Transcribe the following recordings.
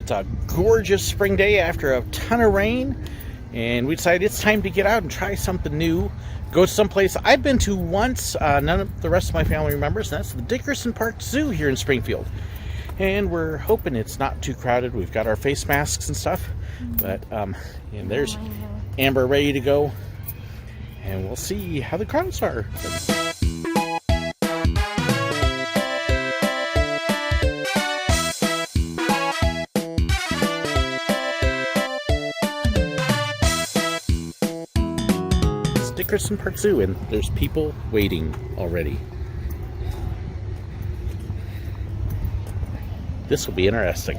It's a gorgeous spring day after a ton of rain, and we decided it's time to get out and try something new. Go someplace I've been to once, none of the rest of my family remembers, and that's the Dickerson Park Zoo here in Springfield. And we're hoping it's not too crowded. We've got our face masks and stuff, but and there's Amber ready to go, and we'll see how the crowds are. Dickerson Park Zoo, and there's people waiting already. This will be interesting.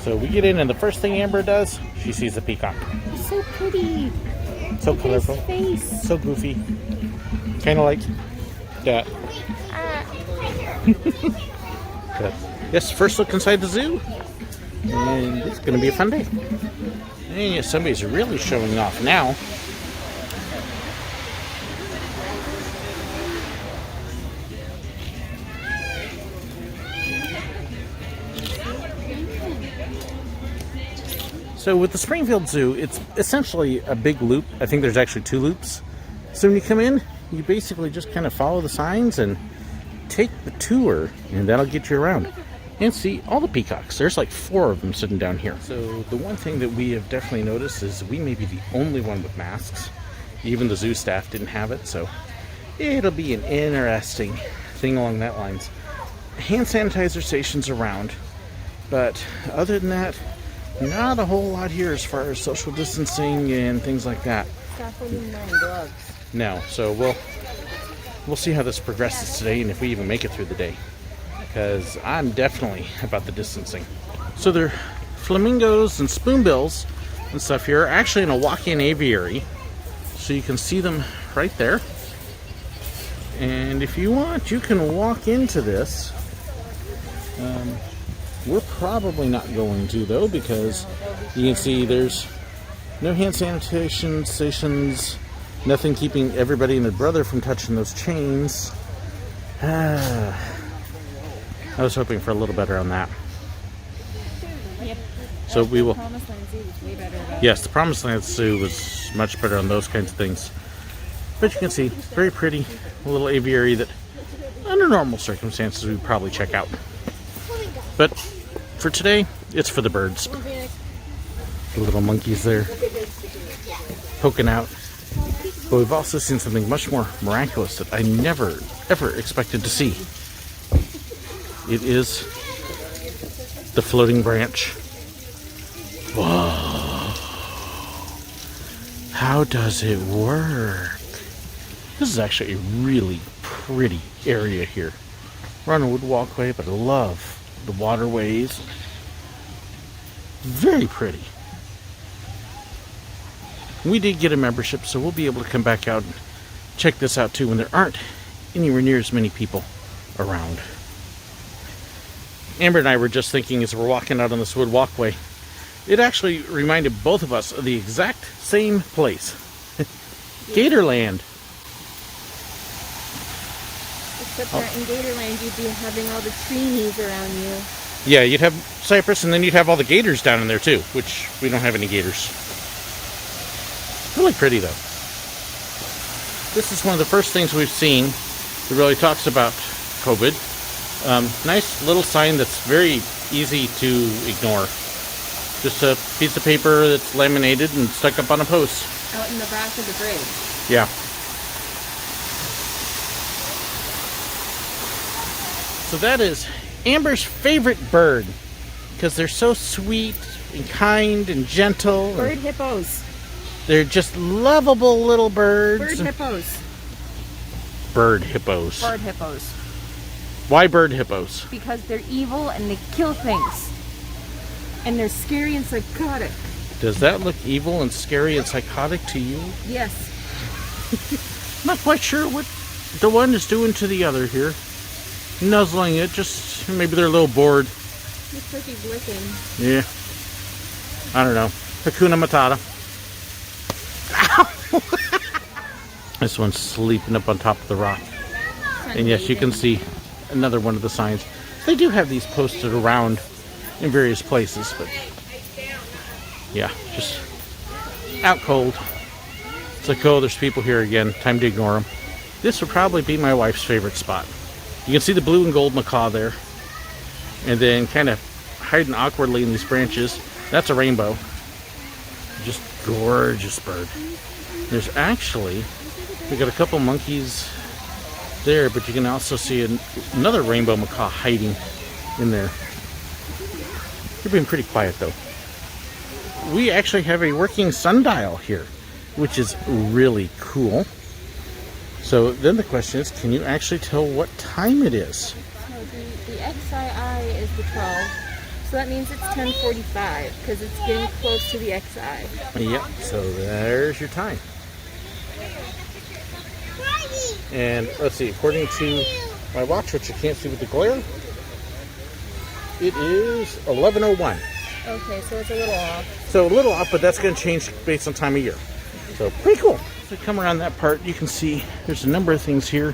So we get in, and the first thing Amber does, she sees the peacock. It's so pretty. So Look colorful. at his face. So goofy. Kind of like that. But yes, first look inside the zoo, and it's going to be a fun day. And yes, somebody's really showing off now. So with the Springfield Zoo, it's essentially a big loop. I think there's actually 2 loops. So when you come in, you basically just kind of follow the signs and take the tour, and that'll get you around. And see all the peacocks. There's like 4 of them sitting down here. So the one thing that we have definitely noticed is we may be the only one with masks. Even the zoo staff didn't have it, so it'll be an interesting thing along that lines. Hand sanitizer stations around, but other than that, not a whole lot here as far as social distancing and things like that. Staff will be wearing gloves. No, so we'll see how this progresses today, and if we even make it through the day, because I'm definitely about the distancing. So there are flamingos and spoonbills and stuff here, actually in a walk-in aviary, so you can see them right there. And if you want, you can walk into this. We're probably not going to, though, because you can see there's no hand sanitation stations, nothing keeping everybody and their brother from touching those chains. I was hoping for a little better on that. Yep. So we will. Promised Land Zoo was way better about Yes, the Promised Land Zoo was much better on those kinds of things. But you can see, very pretty, a little aviary that, under normal circumstances, we'd probably check out. But for today, it's for the birds. The little monkeys there poking out. But we've also seen something much more miraculous that I never, ever expected to see. It is the floating branch. Whoa. How does it work? This is actually a really pretty area here. We're on a wood walkway, but I love the waterways. Very pretty. We did get a membership, so we'll be able to come back out and check this out too when there aren't anywhere near as many people around. Amber and I were just thinking as we're walking out on this wood walkway, it actually reminded both of us of the exact same place. Gatorland. Except that in Gatorland you'd be having all the trees around you. Yeah, you'd have cypress, and then you'd have all the gators down in there too, which we don't have any gators. Really pretty though. This is one of the first things we've seen that really talks about COVID. Nice little sign that's very easy to ignore. Just a piece of paper that's laminated and stuck up on a post. Out in the back of the bridge. Yeah. So that is Amber's favorite bird, because they're so sweet and kind and gentle. Bird hippos. They're just lovable little birds. Bird hippos. Bird hippos. Bird hippos. Why bird hippos? Because they're evil and they kill things. And they're scary and psychotic. Does that look evil and scary and psychotic to you? Yes. Not quite sure what the one is doing to the other here. Nuzzling it, just maybe they're a little bored. Looks like he's licking. Yeah. I don't know. Hakuna Matata. Ow! This one's sleeping up on top of the rock. And yes, you can see another one of the signs. They do have these posted around in various places, but yeah, just out cold. It's like, oh, there's people here again. Time to ignore them. This would probably be my wife's favorite spot. You can see the blue and gold macaw there. And then kind of hiding awkwardly in these branches, that's a rainbow. Just gorgeous bird. There's actually, we got a couple monkeys there, but you can also see another rainbow macaw hiding in there. They're being pretty quiet though. We actually have a working sundial here, which is really cool. So then the question is, can you actually tell what time it is? No, the XII is the 12. So that means it's 10:45 because it's getting close to the XI. Yep, so there's your time. And let's see, according to my watch, which you can't see with the glare, it is 11:01. Okay, so it's a little off. So a little off, but that's going to change based on time of year. So pretty cool. If we come around that part, you can see there's a number of things here.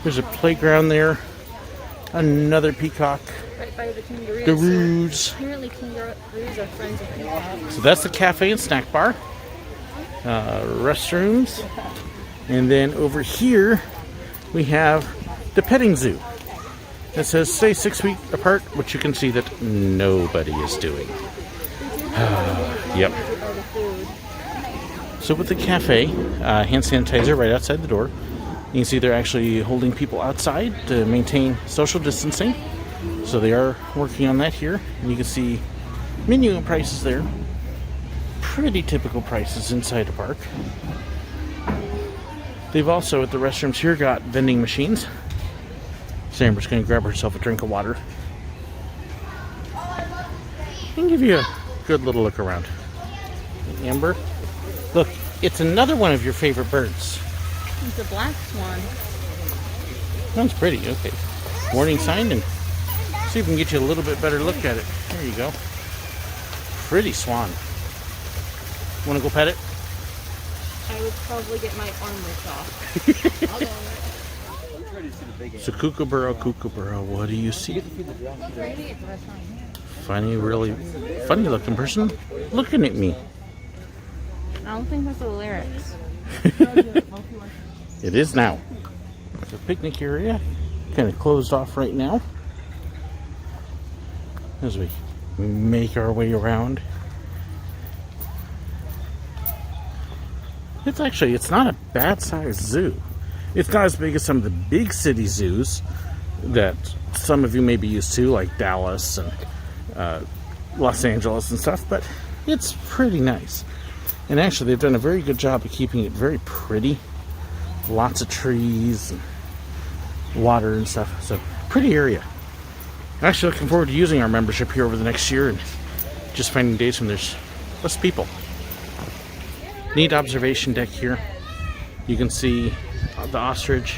There's a playground there. Another peacock. Right by the kangaroos. Kangaroos. Apparently kangaroos are friends of peacocks. So that's the cafe and snack bar. Restrooms. And then over here, we have the petting zoo. It says stay 6 feet apart, which you can see that nobody is doing. Yep. So with the cafe, hand sanitizer right outside the door. You can see they're actually holding people outside to maintain social distancing. So they are working on that here. And you can see menu and prices there. Pretty typical prices inside a park. They've also, at the restrooms here, got vending machines. Amber's going to grab herself a drink of water. And give you a good little look around. Amber, look, it's another one of your favorite birds. It's a black swan. Sounds pretty, okay. Warning sign, and see if we can get you a little bit better look at it. There you go. Pretty swan. Want to go pet it? I would probably get my arm ripped off. I'll go over it. So Kookaburra, what do you see? Funny, really funny looking person looking at me. I don't think that's the lyrics. It is now. The picnic area kind of closed off right now as we make our way around. It's not a bad sized zoo. It's not as big as some of the big city zoos that some of you may be used to, like Dallas and Los Angeles and stuff, but it's pretty nice. And actually, they've done a very good job of keeping it very pretty. Lots of trees and water and stuff. So, pretty area. I'm actually looking forward to using our membership here over the next year and just finding days when there's less people. Neat observation deck here. You can see the ostrich,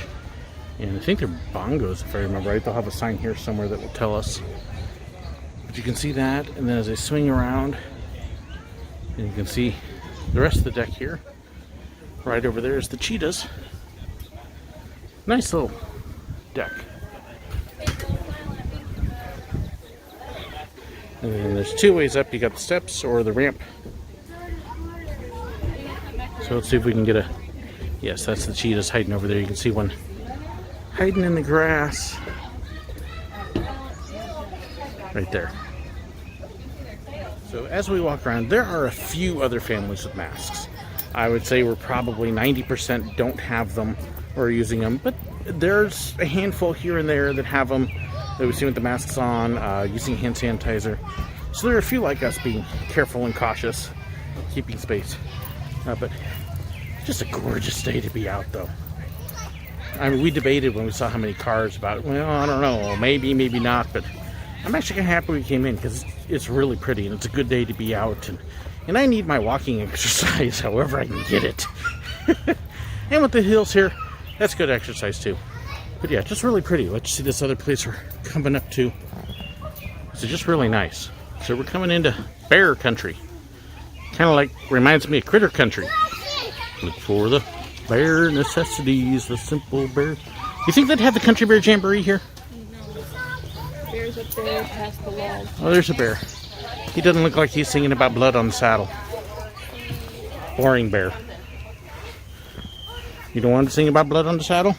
and I think they're bongos if I remember right. They'll have a sign here somewhere that will tell us. But you can see that, and then as I swing around, and you can see the rest of the deck here. Right over there is the cheetahs. Nice little deck. And then there's two ways up. You got the steps or the ramp. So let's see if we can get a... Yes, that's the cheetahs hiding over there. You can see one hiding in the grass. Right there. So as we walk around, there are a few other families with masks. I would say we're probably 90% don't have them or are using them, but there's a handful here and there that have them, that we see with the masks on, using hand sanitizer. So there are a few like us being careful and cautious, keeping space. But just a gorgeous day to be out, though. I mean, we debated when we saw how many cars about it. Well, I don't know, maybe not, but I'm actually kind of happy we came in because it's really pretty and it's a good day to be out. And I need my walking exercise however I can get it. And with the hills here, that's good exercise too. But yeah, just really pretty. Let's see this other place we're coming up to. It's just really nice. So we're coming into bear country. Kind of like, reminds me of critter country. Look for the bare necessities, the simple bear. You think they'd have the country bear jamboree here? No. Bears But they're past the wall. Oh, there's a bear. He doesn't look like he's singing about blood on the saddle. Boring bear. You don't want to sing about blood on the saddle?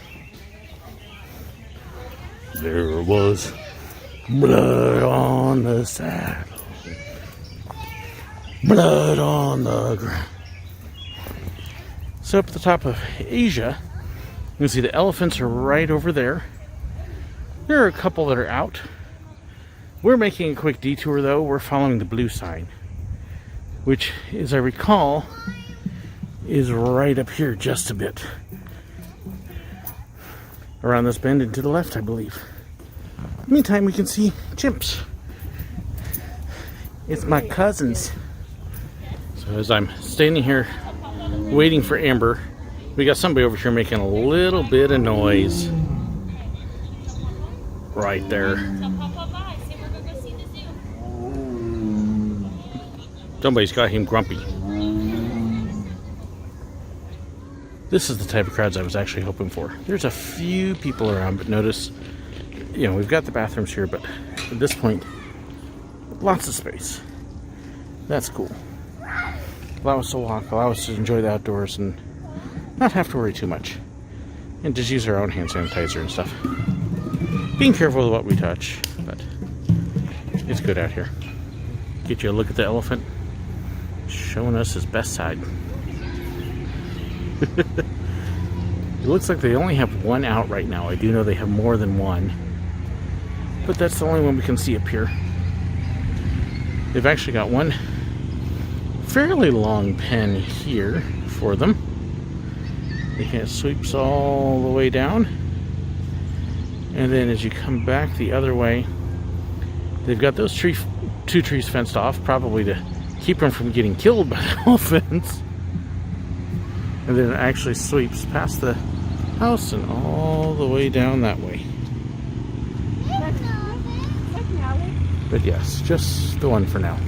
There was blood on the saddle. Blood on the ground. So up at the top of Asia, you can see the elephants are right over there. There are a couple that are out. We're making a quick detour though. We're following the blue sign, which, as I recall, is right up here just a bit. Around this bend and to the left, I believe. Meantime, we can see chimps. It's my cousins. So as I'm standing here waiting for Amber, we got somebody over here making a little bit of noise. Right there. Somebody's got him grumpy. This is the type of crowds I was actually hoping for. There's a few people around, but notice, you know, we've got the bathrooms here, but at this point, lots of space. That's cool. Allow us to walk, allow us to enjoy the outdoors and not have to worry too much. And just use our own hand sanitizer and stuff. Being careful with what we touch, but it's good out here. Get you a look at the elephant, showing us his best side. It looks like they only have one out right now. I do know they have more than one, but that's the only one we can see up here. They've actually got one fairly long pen here for them. It sweeps all the way down, and then as you come back the other way, they've got those two trees fenced off, probably to keep them from getting killed by the elephants. And then it actually sweeps past the house and all the way down that way. But yes, just the one for now.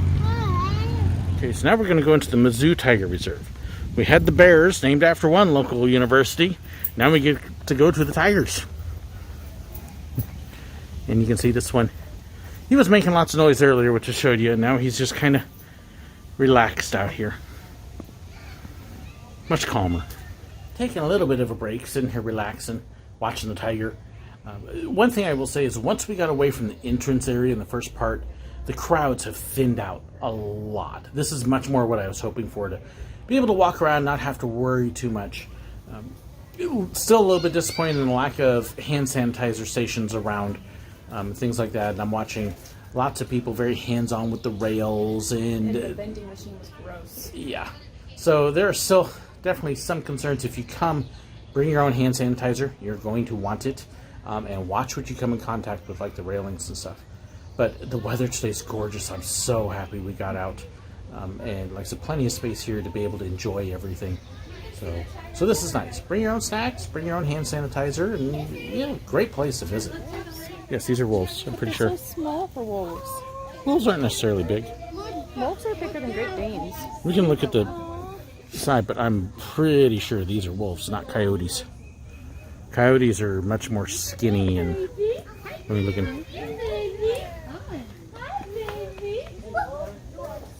Okay, so now we're going to go into the Mizzou Tiger Reserve. We had the bears, named after one local university. Now we get to go to the tigers. And you can see this one. He was making lots of noise earlier, which I showed you, and now he's just kind of relaxed out here. Much calmer. Taking a little bit of a break, sitting here relaxing, watching the tiger. One thing I will say is once we got away from the entrance area in the first part, the crowds have thinned out a lot. This is much more what I was hoping for, to be able to walk around, not have to worry too much. Still a little bit disappointed in the lack of hand sanitizer stations around, things like that. And I'm watching lots of people very hands-on with the rails. And the vending machine was gross. Yeah. So there are still definitely some concerns. If you come, bring your own hand sanitizer. You're going to want it. And watch what you come in contact with, like the railings and stuff. But the weather today is gorgeous. I'm so happy we got out. And like I said, plenty of space here to be able to enjoy everything. So this is nice. Bring your own snacks, bring your own hand sanitizer, and you know, great place to visit. Yes, these are wolves, I'm pretty sure. They're so small for wolves. Wolves aren't necessarily big. Wolves are bigger than Great Danes. We can look at the side, but I'm pretty sure these are wolves, not coyotes. Coyotes are much more skinny and... Let me look in.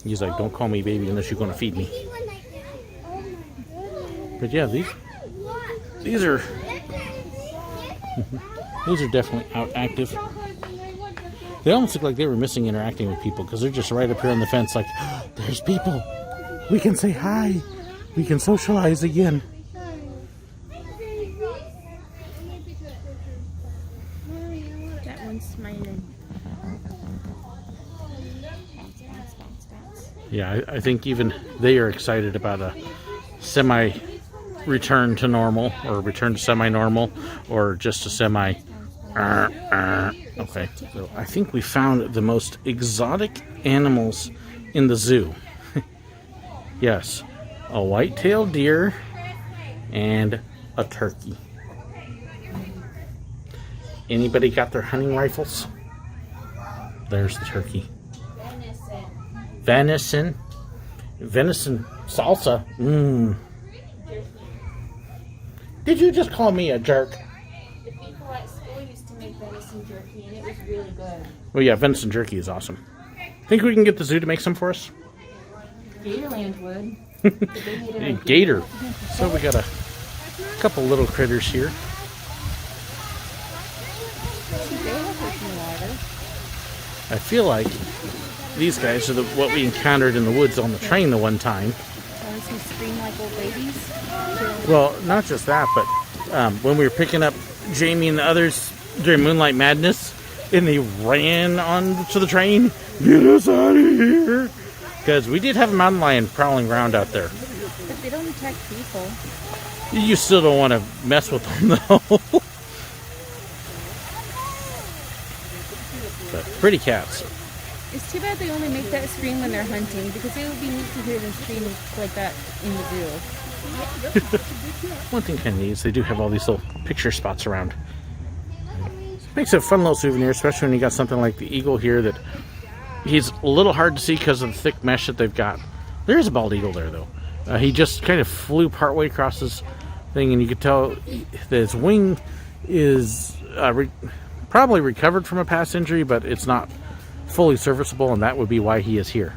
He's like, don't call me baby unless you're going to feed me. But yeah, these are these are definitely out active. They almost look like they were missing interacting with people because they're just right up here on the fence like, oh, there's people. We can say hi. We can socialize again. That one's smiling. Yeah, I think even they are excited about a semi-return to normal, or return to semi-normal, or just a semi... Okay, so I think we found the most exotic animals in the zoo. Yes, a white-tailed deer and a turkey. Anybody got their hunting rifles? There's the turkey. Venison salsa. Did you just call me a jerk? The people at school used to make venison jerky, and it was really good. Oh yeah, venison jerky is awesome. Think we can get the zoo to make some for us? Gatorland would. But they made it like Gator. So we got a couple little critters here. I feel like these guys are what we encountered in the woods on the train the one time. Ones who scream like old babies. Well, not just that, but when we were picking up Jamie and the others during Moonlight Madness, and they ran onto the train, get us out of here! Because we did have a mountain lion prowling around out there. But they don't attack people. You still don't want to mess with them, though. But pretty cats. It's too bad they only make that scream when they're hunting, because it would be neat to hear them scream like that in the zoo. One thing kind of neat is they do have all these little picture spots around. Makes it a fun little souvenir, especially when you got something like the eagle here that he's a little hard to see because of the thick mesh that they've got. There is a bald eagle there, though. He just kind of flew partway across this thing, and you could tell that his wing is probably recovered from a past injury, but it's not fully serviceable, and that would be why he is here.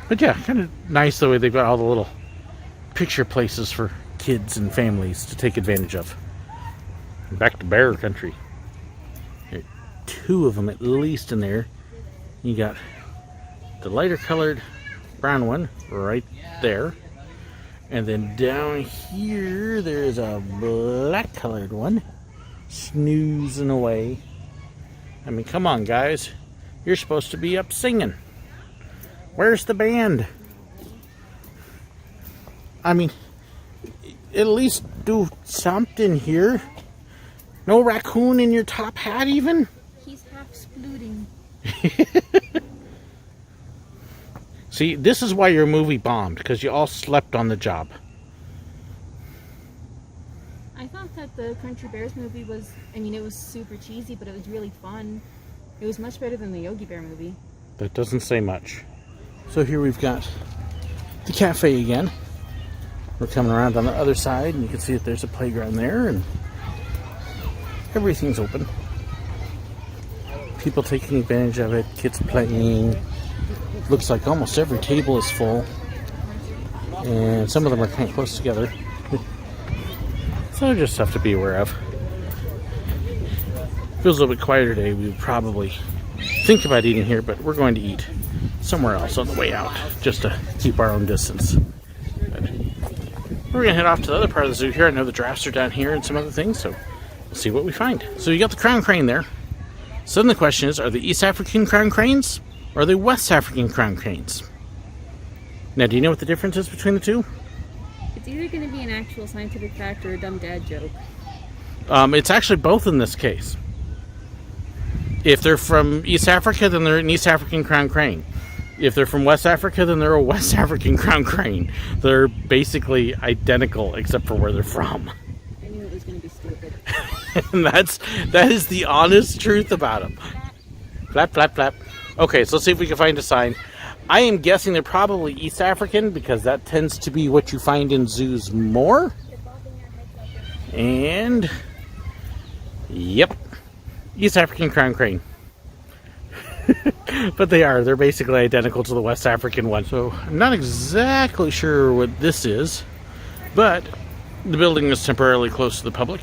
But yeah, kind of nice the way they've got all the little picture places for kids and families to take advantage of. Back to bear country. There are 2 of them at least in there. You got the lighter colored brown one right there. And then down here there's a black colored one snoozing away. I mean, come on, guys. You're supposed to be up singing. Where's the band? I mean, at least do something here. No raccoon in your top hat, even? He's half splooting. See, this is why your movie bombed, because you all slept on the job. I thought that the Country Bears movie was, I mean, it was super cheesy, but it was really fun. It was much better than the Yogi Bear movie. That doesn't say much. So here we've got the cafe again. We're coming around on the other side, and you can see that there's a playground there, and everything's open. People taking advantage of it, kids playing. Looks like almost every table is full, and some of them are kind of close together. So just stuff to be aware of. Feels a little bit quieter today. We would probably think about eating here, but we're going to eat somewhere else on the way out, just to keep our own distance. But we're going to head off to the other part of the zoo here. I know the giraffes are down here and some other things, so we'll see what we find. So you got the crown crane there. So then the question is, are they East African crown cranes, or are they West African crown cranes? Now, do you know what the difference is between the two? It's either going to be an actual scientific fact or a dumb dad joke. It's actually both in this case. If they're from East Africa, then they're an East African crown crane. If they're from West Africa, then they're a West African crown crane. They're basically identical, except for where they're from. I knew it was going to be stupid. And that is the honest truth about them. Flap, flap, flap. Okay, so let's see if we can find a sign. I am guessing they're probably East African, because that tends to be what you find in zoos more. And yep, East African crown crane. But they're basically identical to the West African one. So I'm not exactly sure what this is, but the building is temporarily closed to the public.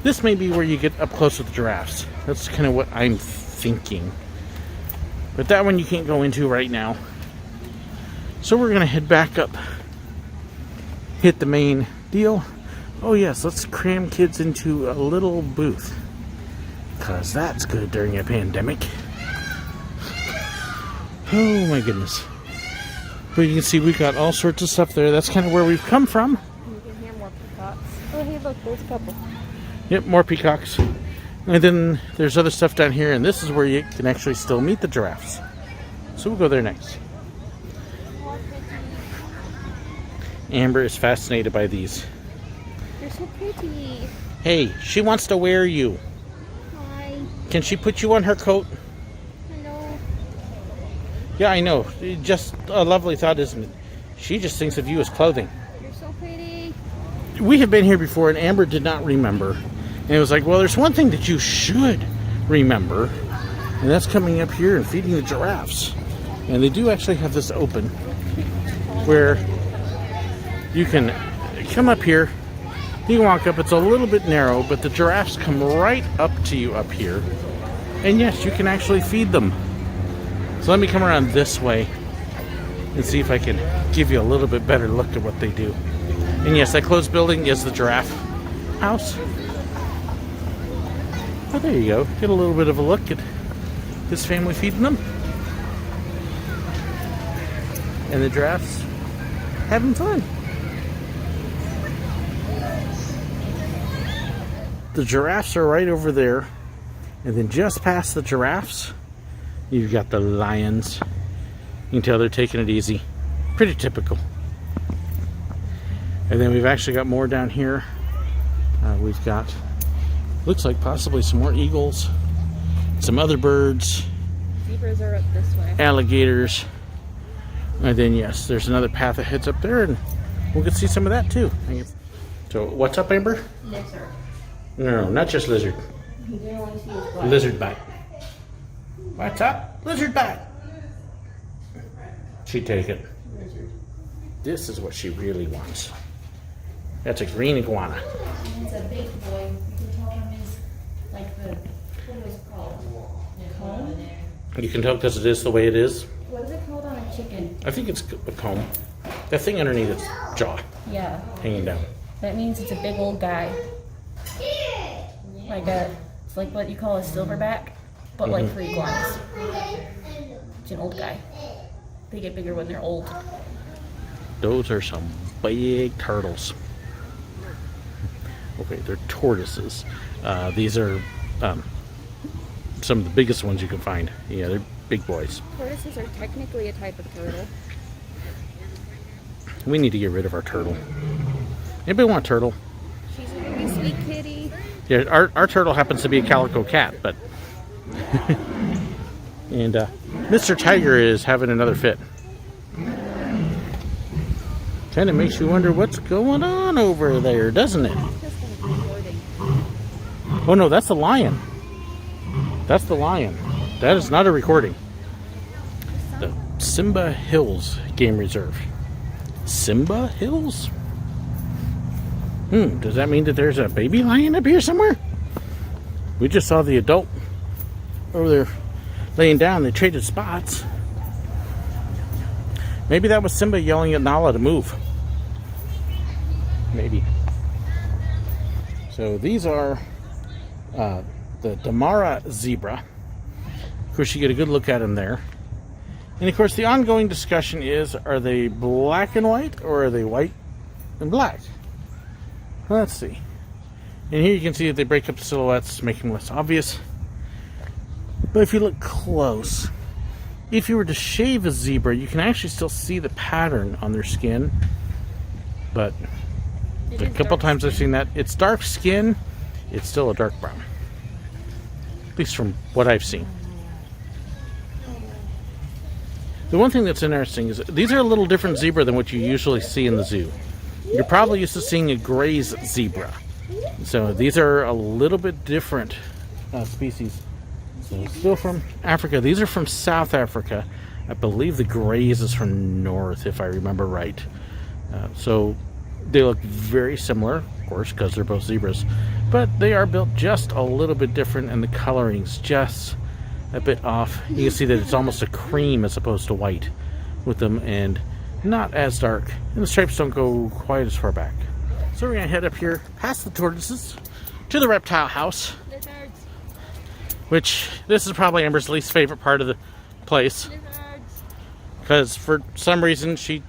This may be where you get up close with the giraffes. That's kind of what I'm thinking. But that one you can't go into right now. So we're going to head back up, hit the main deal. Oh yes, let's cram kids into a little booth, because that's good during a pandemic. Oh my goodness. But you can see we got all sorts of stuff there. That's kind of where we've come from. You can hear more peacocks. Oh hey, look, there's a couple. Yep, more peacocks. And then there's other stuff down here, and this is where you can actually still meet the giraffes. So we'll go there next. Amber is fascinated by these. They're so pretty. Hey, she wants to wear you. Hi. Can she put you on her coat? Hello. Yeah, I know. Just a lovely thought, isn't it? She just thinks of you as clothing. You're so pretty. We have been here before, and Amber did not remember. And it was like, well, there's one thing that you should remember. And that's coming up here and feeding the giraffes. And they do actually have this open where you can come up here, you can walk up. It's a little bit narrow, but the giraffes come right up to you up here. And yes, you can actually feed them. So let me come around this way and see if I can give you a little bit better look at what they do. And yes, that closed building is the Giraffe House. Oh, there you go. Get a little bit of a look at this family feeding them. And the giraffes having fun. The giraffes are right over there. And then just past the giraffes, you've got the lions. You can tell they're taking it easy. Pretty typical. And then we've actually got more down here. We've got, looks like possibly some more eagles, some other birds. Zebras are up this way. Alligators. And then yes, there's another path that heads up there, and we'll get to see some of that too. So what's up, Amber? Lizard. No, not just lizard. Lizard bite. What's up? Lizard bite. She'd take it. This is what she really wants. That's a green iguana. It's a big boy. You can tell from his, like the, what was it called? Comb? You can tell because it is the way it is. What is it called on a chicken? I think it's a comb. That thing underneath its jaw, Yeah. hanging down. That means it's a big old guy. It's like what you call a silverback, but like for iguanas. It's an old guy. They get bigger when they're old. Those are some big turtles. Okay, they're tortoises. These are some of the biggest ones you can find. Yeah, they're big boys. Tortoises are technically a type of turtle. We need to get rid of our turtle. Anybody want a turtle? She's a very sweet kitty. Yeah, our turtle happens to be a calico cat, but and Mr. Tiger is having another fit. Kind of makes you wonder what's going on over there, doesn't it? Oh no, that's the lion. That's the lion. That is not a recording. The Simba Hills Game Reserve. Simba Hills? Does that mean that there's a baby lion up here somewhere? We just saw the adult over there laying down. They traded spots. Maybe that was Simba yelling at Nala to move. Maybe. So these are the Damara zebra. Of course, you get a good look at them there. And of course, the ongoing discussion is, are they black and white or are they white and black? Let's see. And here you can see that they break up the silhouettes to make them less obvious. But if you look close, if you were to shave a zebra, you can actually still see the pattern on their skin. But a couple times I've seen that. It's dark skin, it's still a dark brown. At least from what I've seen. The one thing that's interesting is these are a little different zebra than what you usually see in the zoo. You're probably used to seeing a grazed zebra. So these are a little bit different species. So still from Africa. These are from South Africa. I believe the graze is from north, if I remember right. So they look very similar, of course, because they're both zebras. But they are built just a little bit different, and the coloring's just a bit off. You can see that it's almost a cream as opposed to white with them, and not as dark. And the stripes don't go quite as far back. So we're going to head up here past the tortoises to the Reptile House. Lizards. Which, this is probably Amber's least favorite part of the place. Lizards. Because for some reason she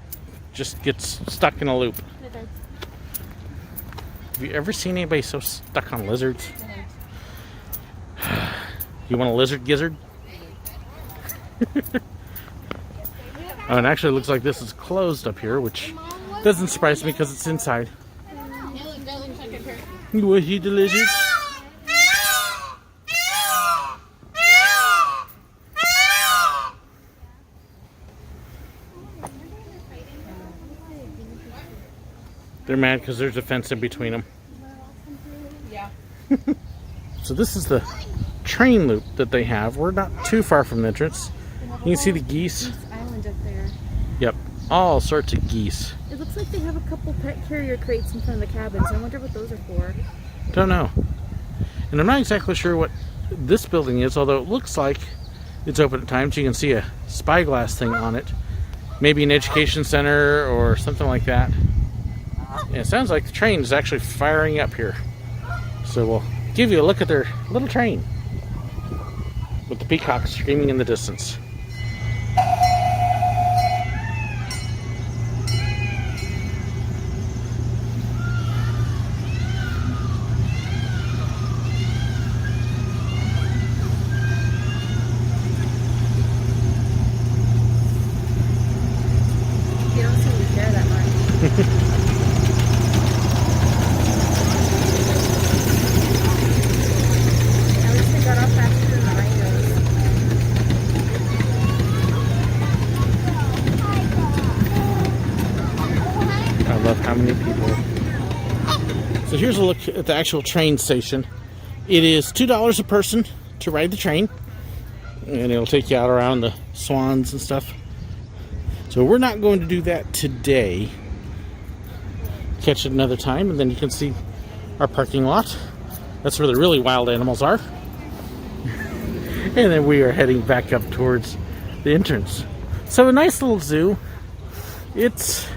just gets stuck in a loop. Lizards. Have you ever seen anybody so stuck on lizards? You want a lizard gizzard? Oh, and actually it looks like this is closed up here, which doesn't surprise me because it's inside. You will eat the lizard? They're mad because there's a fence in between them. Yeah. So this is the train loop that they have. We're not too far from the entrance. You can see the geese. Geese Island up there. Yep, all sorts of geese. It looks like they have a couple pet carrier crates in front of the cabins. I wonder what those are for. Don't know. And I'm not exactly sure what this building is, although it looks like it's open at times. You can see a spyglass thing on it. Maybe an education center or something like that. And it sounds like the train is actually firing up here. So we'll give you a look at their little train with the peacocks screaming in the distance. They don't seem to care that much. At least they got off faster than the rhinos. I love how many people. So here's a look at the actual train station. It is $2 a person to ride the train, and it'll take you out around the swans and stuff. So we're not going to do that today. Catch it another time, and then you can see our parking lot. That's where the really wild animals are. And then we are heading back up towards the entrance. So a nice little zoo. It's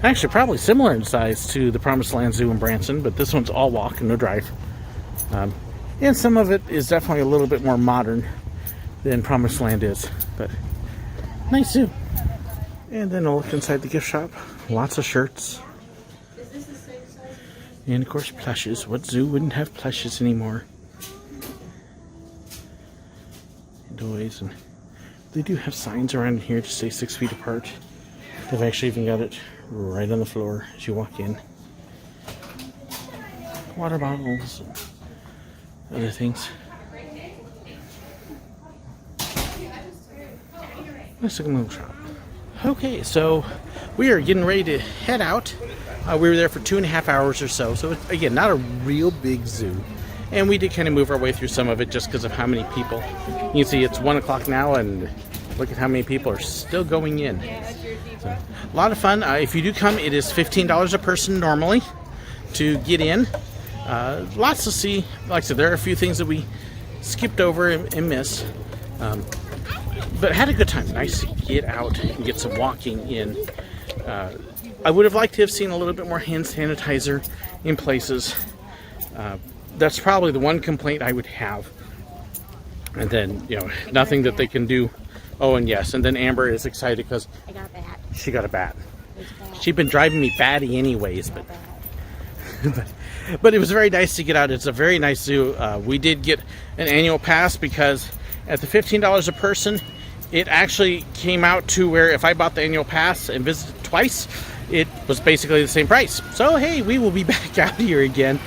actually probably similar in size to the Promised Land Zoo in Branson, but this one's all walk and no drive. And some of it is definitely a little bit more modern than Promised Land is, but nice zoo. And then a look inside the gift shop. Lots of shirts. And of course plushes. What zoo wouldn't have plushes anymore? And toys. And they do have signs around here to stay 6 feet apart. They've actually even got it right on the floor as you walk in. Water bottles and other things. Nice looking little shop. Okay, so we are getting ready to head out. We were there for 2.5 hours or so. So again, not a real big zoo. And we did kind of move our way through some of it just because of how many people. You can see it's 1 o'clock now, and look at how many people are still going in. So, a lot of fun. If you do come, it is $15 a person normally to get in. Lots to see. Like I said, there are a few things that we skipped over and missed. But had a good time. Nice to get out and get some walking in. I would have liked to have seen a little bit more hand sanitizer in places. That's probably the one complaint I would have. And then, nothing that they can do. Oh, and yes, and then Amber is excited because I got a bat. She got a bat. She'd been driving me batty anyways, but it was very nice to get out. It's a very nice zoo. We did get an annual pass because at the $15 a person, it actually came out to where if I bought the annual pass and visited twice, it was basically the same price. So hey, we will be back out here again,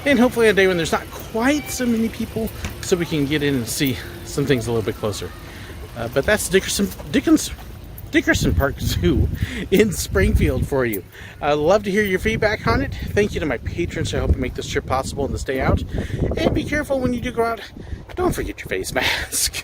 and hopefully a day when there's not quite so many people, so we can get in and see some things a little bit closer. But that's Dickerson Park Zoo in Springfield for you. I'd love to hear your feedback on it. Thank you to my patrons who help make this trip possible and to stay out. And be careful when you do go out. Don't forget your face mask.